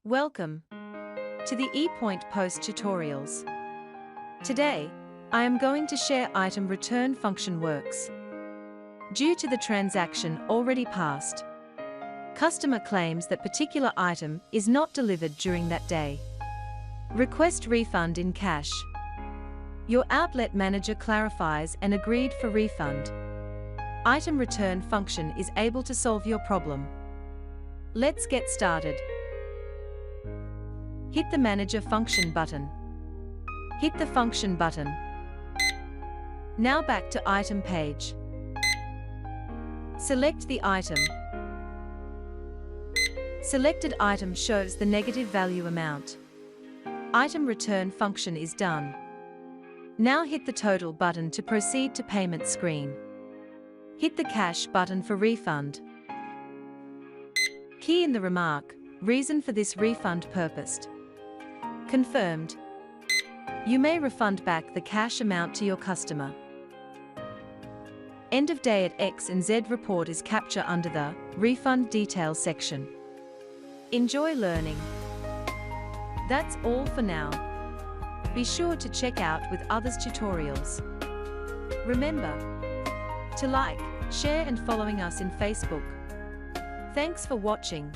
Welcome to the Epoint Post tutorials. Today, I am going to share item return function works. Due to the transaction already passed, customer claims that particular item is not delivered during that day. Request refund in cash. Your outlet manager clarifies and agreed for refund. Item return function is able to solve your problem. Let's get started. Hit the Manager function button. Hit the function button. Now back to item page. Select the item. Selected item shows the negative value amount. Item return function is done. Now hit the Total button to proceed to payment screen. Hit the Cash button for refund. Key in the remark, reason for this refund purposed. Confirmed. You may refund back the cash amount to your customer. End of day at X and Z report is captured under the Refund Details section. Enjoy learning. That's all for now. Be sure to check out with others tutorials. Remember to like, share and following us in Facebook. Thanks for watching.